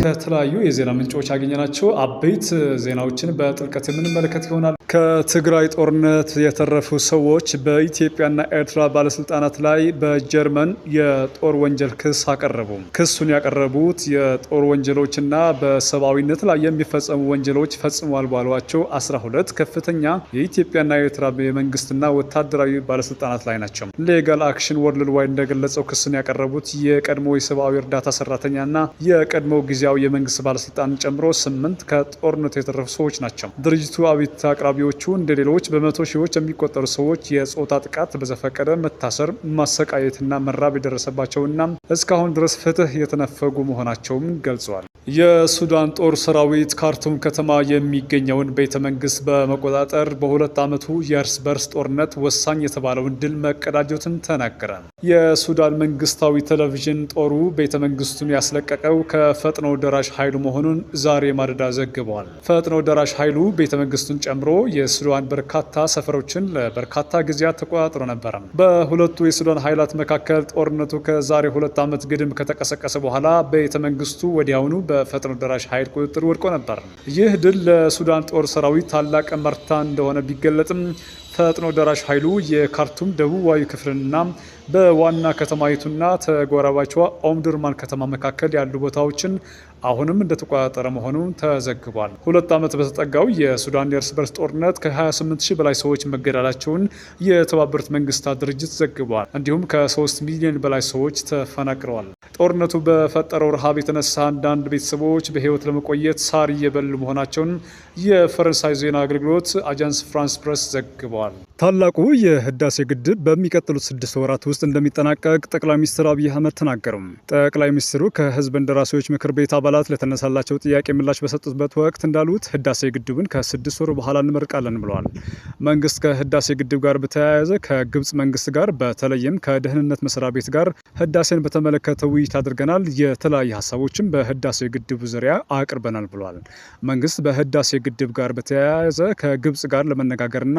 ከተለያዩ የዜና ምንጮች ያገኘናቸው አበይት ዜናዎችን በጥልቀት የምንመለከት ይሆናል። ከትግራይ ጦርነት የተረፉ ሰዎች በኢትዮጵያና ኤርትራ ባለስልጣናት ላይ በጀርመን የጦር ወንጀል ክስ አቀረቡ። ክሱን ያቀረቡት የጦር ወንጀሎችና በሰብአዊነት ላይ የሚፈጸሙ ወንጀሎች ፈጽሟል ባሏቸው 12 ከፍተኛ የኢትዮጵያና የኤርትራ የመንግስትና ወታደራዊ ባለስልጣናት ላይ ናቸው። ሌጋል አክሽን ወርልድ ዋይድ እንደገለጸው ክሱን ያቀረቡት የቀድሞ የሰብአዊ እርዳታ ሰራተኛና የቀድሞ ጊዜያዊ የመንግስት ባለስልጣን ጨምሮ 8 ከጦርነቱ የተረፉ ሰዎች ናቸው። ድርጅቱ አቤቱታ አቅራቢዎቹ እንደሌሎች በመቶ ሺዎች የሚቆጠሩ ሰዎች የጾታ ጥቃት፣ በዘፈቀደ መታሰር፣ ማሰቃየትና መራብ የደረሰባቸውና እስካሁን ድረስ ፍትህ የተነፈጉ መሆናቸውም ገልጸዋል። የሱዳን ጦር ሰራዊት ካርቱም ከተማ የሚገኘውን ቤተ መንግስት በመቆጣጠር በሁለት ዓመቱ የእርስ በርስ ጦርነት ወሳኝ የተባለውን ድል መቀዳጀቱን ተናገረ። የሱዳን መንግስታዊ ቴሌቪዥን ጦሩ ቤተ መንግስቱን ያስለቀቀው ከፈጥኖ ደራሽ ኃይሉ መሆኑን ዛሬ ማለዳ ዘግበዋል። ፈጥኖ ደራሽ ኃይሉ ቤተ መንግስቱን ጨምሮ የሱዳን በርካታ ሰፈሮችን ለበርካታ ጊዜያት ተቆጣጥሮ ነበር። በሁለቱ የሱዳን ኃይላት መካከል ጦርነቱ ከዛሬ 2 ዓመት ግድም ከተቀሰቀሰ በኋላ ቤተ መንግስቱ ወዲያውኑ በፈጥኖ ደራሽ ኃይል ቁጥጥር ወድቆ ነበር። ይህ ድል ለሱዳን ጦር ሰራዊት ታላቅ መርታ እንደሆነ ቢገለጥም ፈጥኖ ደራሽ ኃይሉ የካርቱም ደቡባዊ ክፍልና በዋና ከተማይቱና ተጎራባቿ ኦምዱርማን ከተማ መካከል ያሉ ቦታዎችን አሁንም እንደተቆጣጠረ መሆኑ ተዘግቧል። 2 ዓመት በተጠጋው የሱዳን የእርስ በርስ ጦርነት ከ28,000 በላይ ሰዎች መገደላቸውን የተባበሩት መንግስታት ድርጅት ዘግቧል። እንዲሁም ከ3 ሚሊዮን በላይ ሰዎች ተፈናቅለዋል። ጦርነቱ በፈጠረው ረሃብ የተነሳ አንዳንድ ቤተሰቦች በህይወት ለመቆየት ሳር እየበሉ መሆናቸውን የፈረንሳይ ዜና አገልግሎት አጃንስ ፍራንስ ፕሬስ ዘግቧል። ታላቁ የህዳሴ ግድብ በሚቀጥሉት 6 ወራት ውስጥ እንደሚጠናቀቅ ጠቅላይ ሚኒስትር አብይ አህመድ ተናገሩ። ጠቅላይ ሚኒስትሩ ከህዝብ እንደራሴዎች ምክር ቤት አባላት ለተነሳላቸው ጥያቄ ምላሽ በሰጡበት ወቅት እንዳሉት ህዳሴ ግድብን ከ6 ወር በኋላ እንመርቃለን ብለዋል። መንግስት ከህዳሴ ግድብ ጋር በተያያዘ ከግብጽ መንግስት ጋር በተለይም ከደህንነት መስሪያ ቤት ጋር ህዳሴን በተመለከተ ውይይት አድርገናል። የተለያዩ ሀሳቦችን በህዳሴ ግድቡ ዙሪያ አቅርበናል ብለዋል። መንግስት በህዳሴ ግድብ ጋር በተያያዘ ከግብጽ ጋር ለመነጋገርና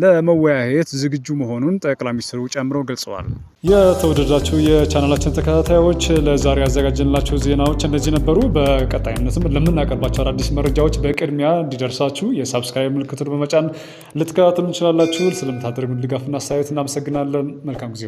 ለመወያየት ዝግጁ መሆኑን ጠቅላይ ሚኒስትሩ ጨምሮ ገልጸዋል። የተወደዳችሁ የቻናላችን ተከታታዮች ለዛሬ ያዘጋጀንላችሁ ዜናዎች እነዚህ ነበሩ። በቀጣይነትም ለምናቀርባቸው አዳዲስ መረጃዎች በቅድሚያ እንዲደርሳችሁ የሳብስክራይብ ምልክቱን በመጫን ልትከታተሉ እንችላላችሁ። ስለምታደርጉን ድጋፍና አስተያየት እናመሰግናለን። መልካም ጊዜ።